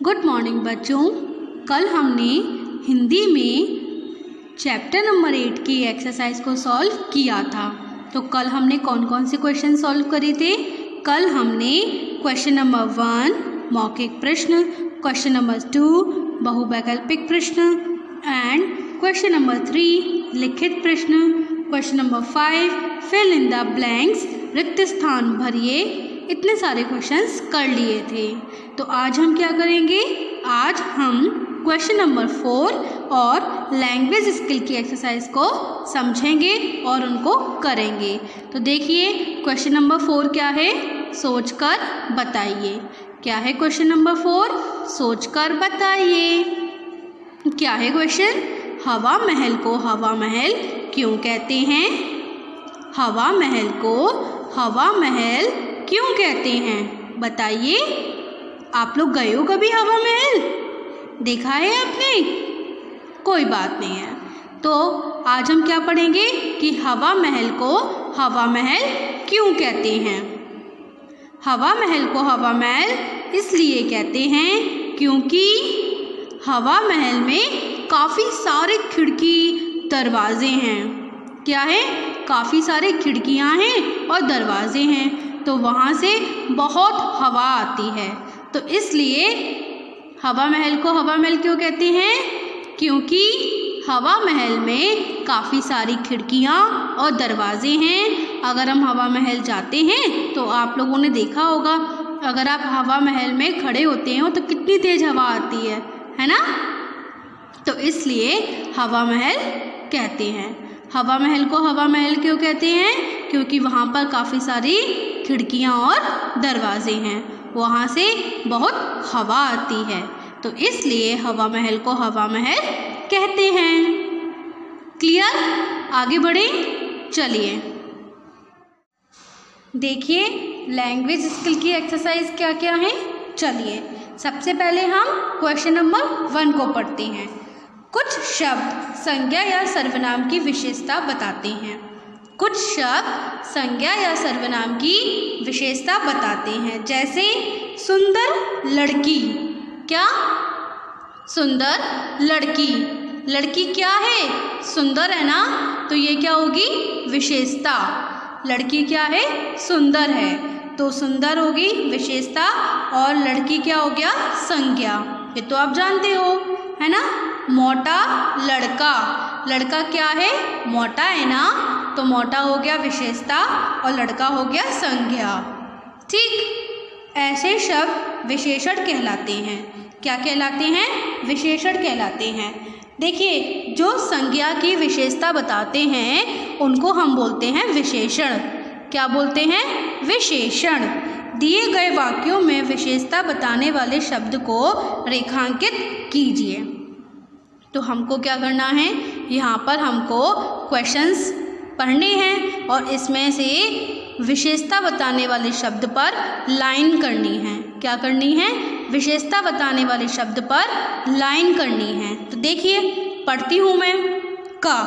Good morning बच्चों। कल हमने हिंदी में चैप्टर नंबर 8 की एक्सरसाइज को सॉल्व किया था। तो कल हमने कौन कौन से क्वेश्चन सॉल्व करे थे? कल हमने क्वेश्चन नंबर 1 मौखिक प्रश्न, क्वेश्चन नंबर 2 बहुवैकल्पिक प्रश्न एंड क्वेश्चन नंबर 3 लिखित प्रश्न, question number 5 fill in the blanks रिक्त स्थान भरिए, इतने सारे क्वेश्चंस कर लिए थे। तो आज हम क्या करेंगे? आज हम क्वेश्चन नंबर 4 और लैंग्वेज स्किल की एक्सरसाइज को समझेंगे और उनको करेंगे। तो देखिए क्वेश्चन नंबर 4 क्या है? सोचकर बताइए। क्या है क्वेश्चन नंबर 4? सोचकर बताइए। क्या है क्वेश्चन? हवा महल को हवा महल क्यों कहते हैं? हवा महल को हवा महल क्यों कहते हैं? बताइए। आप लोग गए हो कभी हवा महल? देखा है आपने? कोई बात नहीं है। तो आज हम क्या पढ़ेंगे कि हवा महल को हवा महल क्यों कहते हैं। हवा महल को हवा महल इसलिए कहते हैं क्योंकि हवा महल में काफ़ी सारे खिड़की दरवाजे हैं। क्या है? काफ़ी सारे खिड़कियां हैं और दरवाजे हैं, तो वहाँ से बहुत हवा आती है। तो इसलिए हवा महल को हवा महल क्यों कहते हैं? क्योंकि हवा महल में काफ़ी सारी खिड़कियाँ और दरवाजे हैं। अगर हम हवा महल जाते हैं तो आप लोगों ने देखा होगा, अगर आप हवा महल में खड़े होते हो तो कितनी तेज़ हवा आती है ना? तो इसलिए हवा महल कहते हैं। हवा महल को हवा महल क्यों कहते हैं? क्योंकि वहाँ पर काफ़ी सारी खिड़कियाँ और दरवाजे हैं, वहाँ से बहुत हवा आती है, तो इसलिए हवा महल को हवा महल कहते हैं। क्लियर? आगे बढ़ें, चलिए देखिए लैंग्वेज स्किल की एक्सरसाइज क्या क्या है। चलिए सबसे पहले हम क्वेश्चन नंबर 1 को पढ़ते हैं। कुछ शब्द संज्ञा या सर्वनाम की विशेषता बताते हैं। कुछ शब्द संज्ञा या सर्वनाम की विशेषता बताते हैं, जैसे सुंदर लड़की। क्या? सुंदर लड़की। लड़की क्या है? सुंदर है ना, तो ये क्या होगी? विशेषता। लड़की क्या है? सुंदर है, तो सुंदर होगी विशेषता और लड़की क्या हो गया? संज्ञा। ये तो आप जानते हो, है ना? मोटा लड़का। लड़का क्या है? मोटा है ना, तो मोटा हो गया विशेषता और लड़का हो गया संज्ञा। ठीक, ऐसे शब्द विशेषण कहलाते हैं। क्या कहलाते हैं? विशेषण कहलाते हैं। देखिए जो संज्ञा की विशेषता बताते हैं उनको हम बोलते हैं विशेषण। क्या बोलते हैं? विशेषण। दिए गए वाक्यों में विशेषता बताने वाले शब्द को रेखांकित कीजिए। तो हमको क्या करना है? यहाँ पर हमको क्वेश्चंस पढ़ने हैं और इसमें से विशेषता बताने वाले शब्द पर लाइन करनी है। क्या करनी है? विशेषता बताने वाले शब्द पर लाइन करनी है। तो देखिए पढ़ती हूँ मैं। का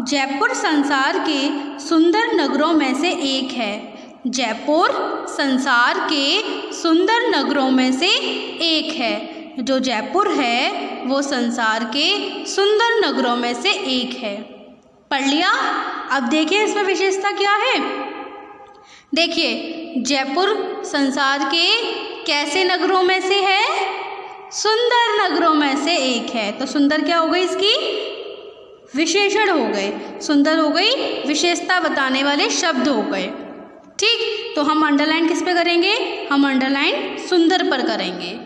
जयपुर संसार के सुंदर नगरों में से एक है। जयपुर संसार के सुंदर नगरों में से एक है। जो जयपुर है वो संसार के सुंदर नगरों में से एक है। पढ़ लिया? अब देखिए इसमें विशेषता क्या है। देखिए जयपुर संसार के कैसे नगरों में से है? सुंदर नगरों में से एक है, तो सुंदर क्या हो गई? इसकी विशेषण हो गए। सुंदर हो गई विशेषता बताने वाले शब्द हो गए। ठीक, तो हम अंडरलाइन किस पे करेंगे? हम अंडरलाइन सुंदर पर करेंगे।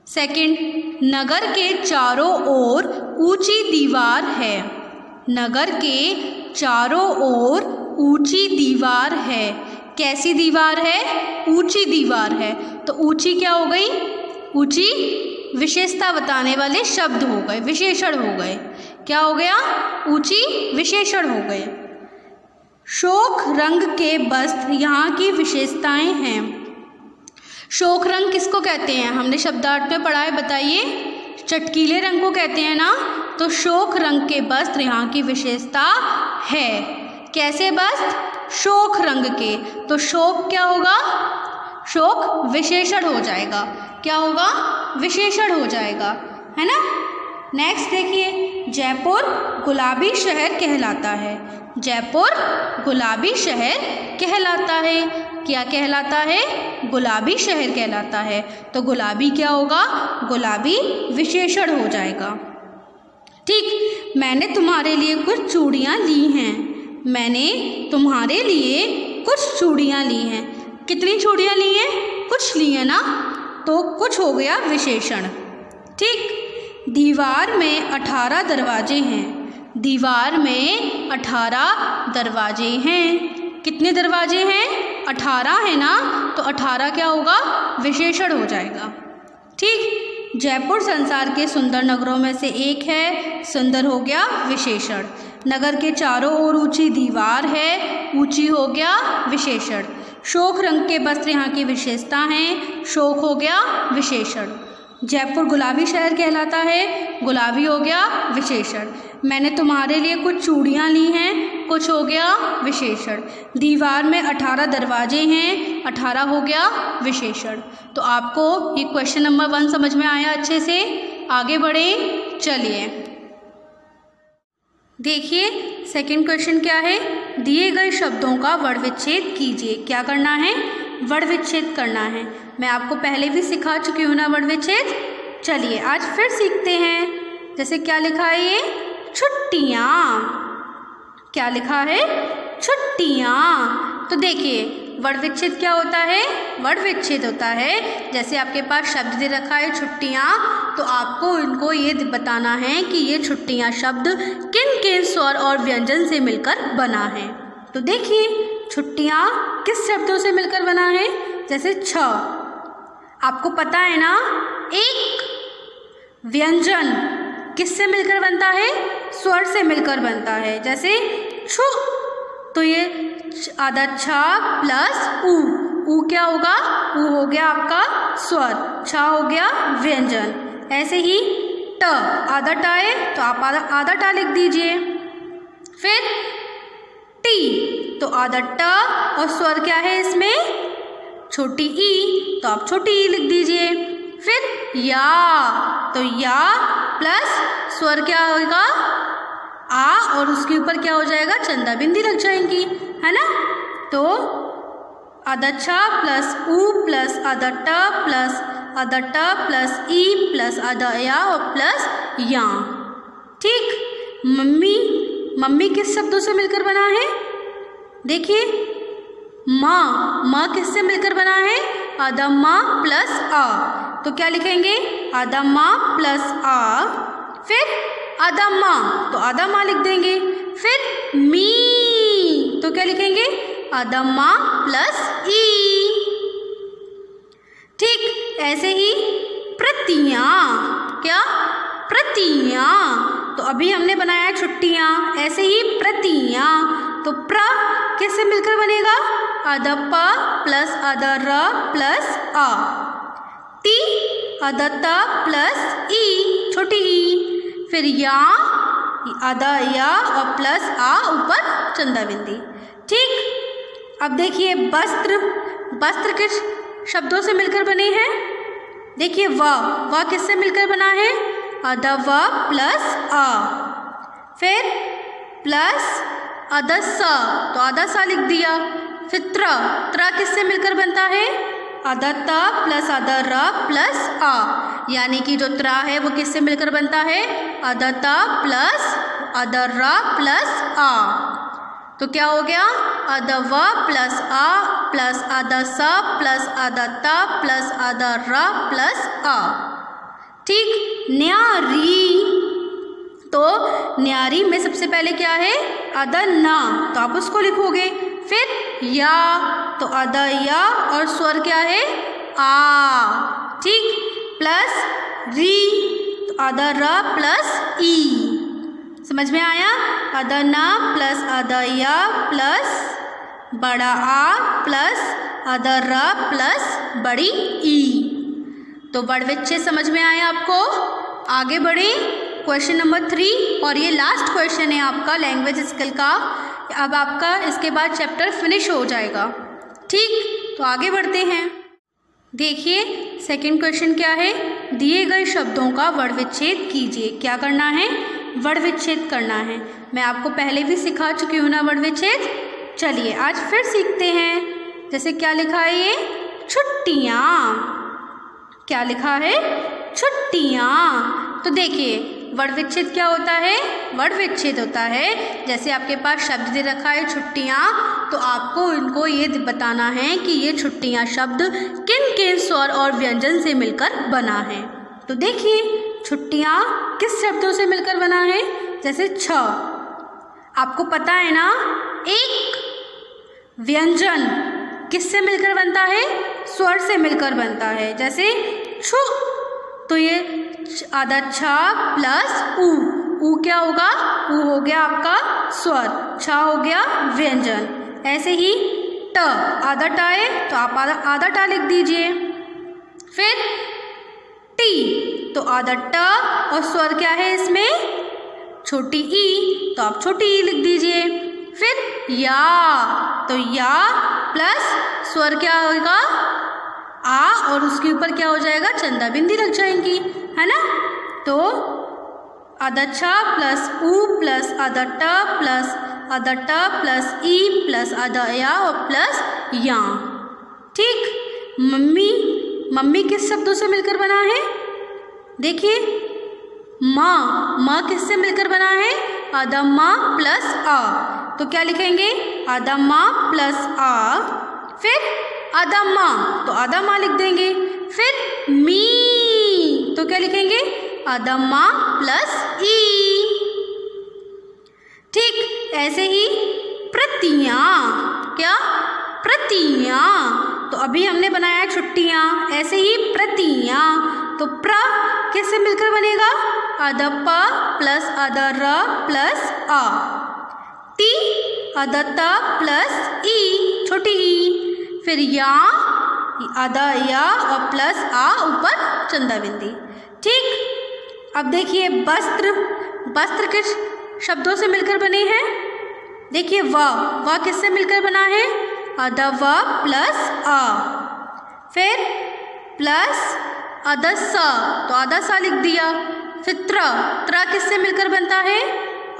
सेकंड, नगर के चारों ओर ऊंची दीवार है। नगर के चारों ओर ऊंची दीवार है। कैसी दीवार है? ऊंची दीवार है, तो ऊंची क्या हो गई? ऊंची विशेषता बताने वाले शब्द हो गए, विशेषण हो गए। क्या हो गया? ऊंची विशेषण हो गए। शोक रंग के वस्त्र यहाँ की विशेषताएं हैं। शोक रंग किसको कहते हैं? हमने शब्दार्थ में पढ़ा है, बताइए। चटकीले रंग को कहते हैं ना, तो शोक रंग के वस्त्र यहाँ की विशेषता है। कैसे वस्त्र? शोक रंग के, तो शोक क्या होगा? शोक विशेषण हो जाएगा। क्या होगा? विशेषण हो जाएगा, है ना। नेक्स्ट देखिए, जयपुर गुलाबी शहर कहलाता है। जयपुर गुलाबी शहर कहलाता है। क्या कहलाता है? गुलाबी शहर कहलाता है। तो गुलाबी क्या होगा? गुलाबी विशेषण हो जाएगा। ठीक, मैंने तुम्हारे लिए कुछ चूड़ियाँ ली हैं। मैंने तुम्हारे लिए कुछ चूड़ियाँ ली हैं। कितनी चूड़ियाँ ली हैं? कुछ ली हैं ना, तो कुछ हो गया विशेषण। ठीक, दीवार में 18 दरवाजे हैं। दीवार में 18 दरवाजे हैं। कितने दरवाजे हैं? 18 है ना, तो 18 क्या होगा? विशेषण हो जाएगा। ठीक, जयपुर संसार के सुंदर नगरों में से एक है। सुंदर हो गया विशेषण। नगर के चारों ओर ऊंची दीवार है। ऊंची हो गया विशेषण। शोक रंग के वस्त्र यहाँ की विशेषता हैं। शोक हो गया विशेषण। जयपुर गुलाबी शहर कहलाता है। गुलाबी हो गया विशेषण। मैंने तुम्हारे लिए कुछ चूड़ियाँ ली हैं। कुछ हो गया विशेषण। दीवार में 18 दरवाजे हैं। 18 हो गया विशेषण। तो आपको ये क्वेश्चन नंबर 1 समझ में आया अच्छे से। आगे बढ़ें, चलिए देखिए सेकंड क्वेश्चन क्या है। दिए गए शब्दों का वर्ण विच्छेद कीजिए। क्या करना है? वर्ण विच्छेद करना है। मैं आपको पहले भी सिखा चुकी हूँ ना वर्ण विच्छेद। चलिए आज फिर सीखते हैं। जैसे क्या लिखा है ये? छुट्टियाँ। क्या लिखा है? छुट्टियाँ। तो देखिए वर्ण विच्छेद क्या होता है? वर्ण विच्छेद होता है जैसे आपके पास शब्द दे रखा है छुट्टियाँ, तो आपको इनको ये बताना है कि ये छुट्टियाँ शब्द किन किन स्वर और व्यंजन से मिलकर बना है। तो देखिए छुट्टियाँ किस शब्दों से मिलकर बना है? जैसे छ, आपको पता है ना, एक व्यंजन किससे मिलकर बनता है? स्वर से मिलकर बनता है। जैसे छु, तो ये आधा छा प्लस ऊ क्या होगा? ऊ हो गया आपका स्वर, छा हो गया व्यंजन। ऐसे ही ट, आधा टा है तो आप आधा टा लिख दीजिए। फिर टी, तो आधा ट और स्वर क्या है इसमें? छोटी ई, तो आप छोटी ई लिख दीजिए। फिर या, तो या प्लस स्वर क्या होगा? आ, और उसके ऊपर क्या हो जाएगा? चंदा बिंदी लग जाएंगी, है ना। तो आधा छा प्लस ऊ प्लस आधा ट प्लस आधा ट प्लस ई प्लस आधा या और प्लस या। ठीक, मम्मी किस शब्दों से मिलकर बना है? देखिए माँ किससे मिलकर बना है? आधा माँ प्लस आ, तो क्या लिखेंगे? आधा माँ प्लस आ। फिर आधा माँ, तो आधा माँ लिख देंगे। फिर मी, तो क्या लिखेंगे? आधा माँ प्लस ई। ठीक, ऐसे ही प्रतियाँ। क्या? प्रतियाँ। तो अभी हमने बनाया छुट्टियाँ, ऐसे ही प्रतियाँ। तो प्र किससे मिलकर बनेगा? आधा प प्लस आधा र प्लस आ। टी, आधा त प्लस ई, छोटी ई। फिर या, आधा या और प्लस आ, ऊपर चंदा बिंदी। ठीक, अब देखिए वस्त्र किस शब्दों से मिलकर बने हैं? देखिए व किससे मिलकर बना है? आधा व प्लस आ। फिर प्लस आधा स, तो आधा सा लिख दिया। फिर त्र किससे मिलकर बनता है? आधा त प्लस आधा र प्लस आ, यानी कि जो त्रा है वो किससे मिलकर बनता है? आधा त प्लस आधा र प्लस आ। तो क्या हो गया? आधा व प्लस आ प्लस आधा स प्लस आधा त प्लस आधा र प्लस आ। ठीक, न्यारी। तो न्यारी में सबसे पहले क्या है? आधा ना, तो आप उसको लिखोगे। फिर या, तो आधा या और स्वर क्या है? आ। ठीक, प्लस री, तो आधा र प्लस ई। समझ में आया? आधा ना प्लस आधा या प्लस बड़ा आ प्लस आधा र प्लस बड़ी ई। तो वर्ण विच्छेद समझ में आया आपको। आगे बढ़े क्वेश्चन नंबर 3, और ये लास्ट क्वेश्चन है आपका लैंग्वेज स्किल का। अब आपका इसके बाद चैप्टर फिनिश हो जाएगा। ठीक, तो आगे बढ़ते हैं। देखिए सेकंड क्वेश्चन क्या है। दिए गए शब्दों का वर्ण विच्छेद कीजिए। क्या करना है? वर्ण विच्छेद करना है। मैं आपको पहले भी सिखा चुकी हूँ ना वर्ण विच्छेद। चलिए आज फिर सीखते हैं। जैसे क्या लिखा है ये? छुट्टियाँ। क्या लिखा है? छुट्टियाँ। तो देखिए वर्ण विच्छेद क्या होता है? वर्ण विच्छेद होता है जैसे आपके पास शब्द दे रखा है छुट्टियाँ, तो आपको इनको ये बताना है कि ये छुट्टियाँ शब्द किन किन स्वर और व्यंजन से मिलकर बना है। तो देखिए छुट्टियाँ किस शब्दों से मिलकर बना है? जैसे छ, आपको पता है ना एक व्यंजन किससे मिलकर बनता है? स्वर से मिलकर बनता है। जैसे छु, तो ये आधा छा प्लस ऊ क्या होगा? ऊ हो गया आपका स्वर, छा हो गया व्यंजन। ऐसे ही ट, आधा टा है तो आप आधा टा लिख दीजिए। फिर टी, तो आधा ट और स्वर क्या है इसमें? छोटी ई, तो आप छोटी ई लिख दीजिए। फिर या, तो या प्लस स्वर क्या होगा? आ, और उसके ऊपर क्या हो जाएगा? चंदा बिंदी लग जाएंगी, है ना। तो आधा छा प्लस ऊ प्लस आधा ट प्लस आधा ट प्लस ई प्लस आधा या और प्लस या। ठीक। मम्मी, मम्मी किस शब्दों से मिलकर बना है? देखिए माँ, माँ किससे मिलकर बना है? आधा माँ प्लस आ, तो क्या लिखेंगे? आधा माँ प्लस आ। फिर आधा माँ, तो आधा माँ लिख देंगे। फिर मी, तो क्या लिखेंगे? आधा माँ प्लस ई। ठीक। ऐसे ही प्रतियाँ, क्या? प्रतियाँ। तो अभी हमने बनाया है छुट्टियाँ, ऐसे ही प्रतियाँ। तो प्र किससे मिलकर बनेगा? आधा प प्लस आधा र प्लस आ। टी, आधा त प्लस ई, छोटी ई। फिर या, आधा या और प्लस आ, ऊपर चंदा बिंदी। ठीक। अब देखिए वस्त्र, वस्त्र किस शब्दों से मिलकर बने हैं? देखिए व किससे मिलकर बना है? आधा व प्लस आ। फिर प्लस आधा सा, तो आधा सा लिख दिया। फिर त्र किससे मिलकर बनता है?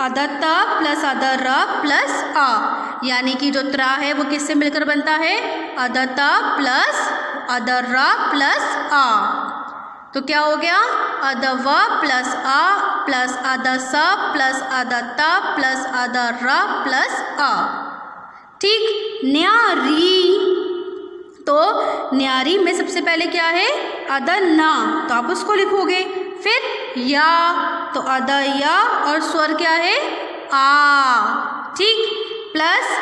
आधा त प्लस आधा र प्लस आ, यानी कि जो त्रा है वो किससे मिलकर बनता है? आधा त प्लस आधा र प्लस आ। तो क्या हो गया? आधा व प्लस आ प्लस आधा स प्लस आधा त प्लस आधा र प्लस आ। ठीक। न्यारी, तो न्यारी में सबसे पहले क्या है? आधा ना, तो आप उसको लिखोगे। फिर या, तो आधा या और स्वर क्या है? आ। ठीक। प्लस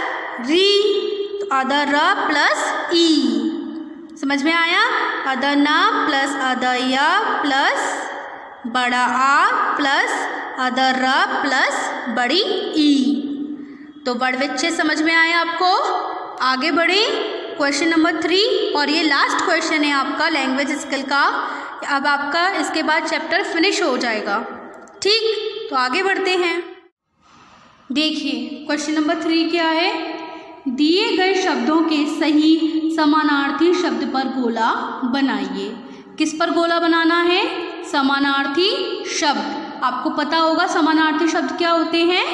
री, तो आधा र प्लस ई। समझ में आया? आधा ना प्लस आधा या प्लस बड़ा आ प्लस आधा र प्लस बड़ी ई। तो वर्ण विच्छेद समझ में आया आपको? आगे बढ़े क्वेश्चन नंबर 3, और ये लास्ट क्वेश्चन है आपका लैंग्वेज स्किल का। अब आपका इसके बाद चैप्टर फिनिश हो जाएगा। ठीक। तो आगे बढ़ते हैं। देखिए क्वेश्चन नंबर 3 क्या है? दिए गए शब्दों के सही समानार्थी शब्द पर गोला बनाइए। किस पर गोला बनाना है? समानार्थी शब्द। आपको पता होगा समानार्थी शब्द क्या होते हैं?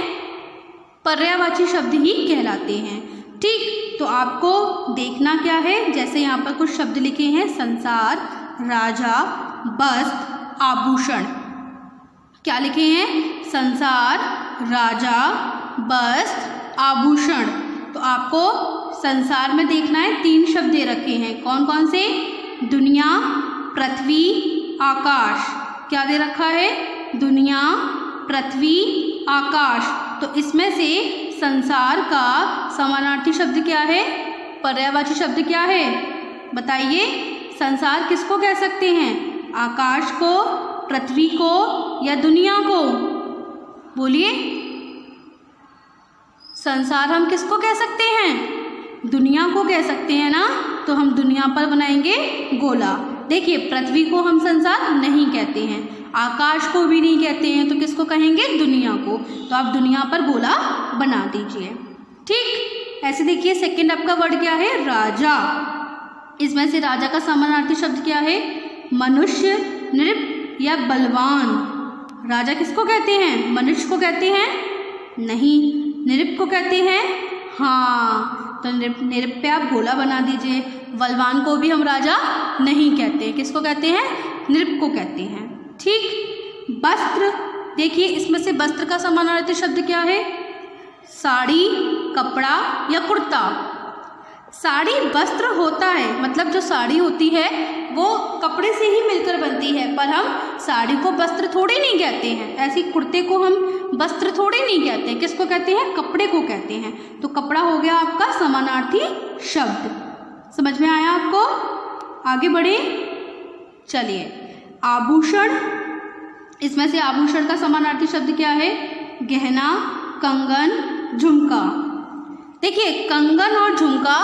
पर्यायवाची शब्द ही कहलाते हैं। ठीक। तो आपको देखना क्या है? जैसे यहाँ पर कुछ शब्द लिखे हैं, संसार, राजा, वस्त्र, आभूषण। क्या लिखे हैं? संसार, राजा, वस्त्र, आभूषण। तो आपको संसार में देखना है 3 शब्द दे रखे हैं। कौन कौन से? दुनिया, पृथ्वी, आकाश। क्या दे रखा है? दुनिया, पृथ्वी, आकाश। तो इसमें से संसार का समानार्थी शब्द क्या है? पर्यायवाची शब्द क्या है? बताइए। संसार किसको कह सकते हैं? आकाश को, पृथ्वी को या दुनिया को? बोलिए। संसार हम किसको कह सकते हैं? दुनिया को कह सकते हैं ना। तो हम दुनिया पर बनाएंगे गोला। देखिए पृथ्वी को हम संसार नहीं कहते हैं, आकाश को भी नहीं कहते हैं, तो किसको कहेंगे? दुनिया को। तो आप दुनिया पर गोला बना दीजिए। ठीक। ऐसे देखिए सेकंड आपका वर्ड क्या है? राजा। इसमें से राजा का समानार्थी शब्द क्या है? मनुष्य, नृप या बलवान। राजा किसको कहते हैं? मनुष्य को कहते हैं? नहीं, नृप को कहते हैं। हाँ, तो नृप पे आप गोला बना दीजिए। बलवान को भी हम राजा नहीं कहते, किसको कहते हैं? नृप को कहते हैं। ठीक। वस्त्र, देखिए इसमें से वस्त्र का समानार्थी शब्द क्या है? साड़ी, कपड़ा या कुर्ता। साड़ी वस्त्र होता है, मतलब जो साड़ी होती है वो कपड़े से ही मिलकर बनती है, पर हम साड़ी को वस्त्र थोड़ी नहीं कहते हैं, ऐसी कुर्ते को हम वस्त्र थोड़ी नहीं कहते। किसको कहते हैं? कपड़े को कहते हैं। तो कपड़ा हो गया आपका समानार्थी शब्द। समझ में आया आपको? आगे बढ़े, चलिए। आभूषण, इसमें से आभूषण का समानार्थी शब्द क्या है? गहना, कंगन, झुमका। देखिए कंगन और झुमका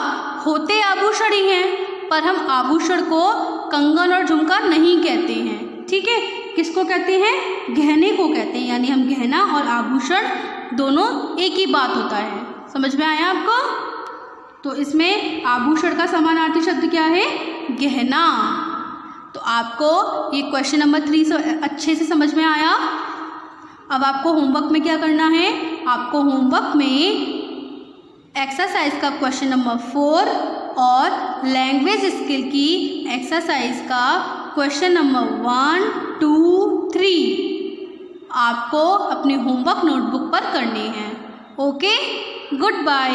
होते आभूषण ही हैं, पर हम आभूषण को कंगन और झुमका नहीं कहते हैं। ठीक है, किसको कहते हैं? गहने को कहते हैं। यानी हम गहना और आभूषण दोनों एक ही बात होता है। समझ में आया आपको? तो इसमें आभूषण का समानार्थी शब्द क्या है? गहना। तो आपको ये क्वेश्चन नंबर 3 अच्छे से समझ में आया। अब आपको होमवर्क में क्या करना है? आपको होमवर्क में एक्सरसाइज का क्वेश्चन नंबर 4 और लैंग्वेज स्किल की एक्सरसाइज का क्वेश्चन नंबर 1, 2, 3 आपको अपने होमवर्क नोटबुक पर करने हैं। Okay, good bye.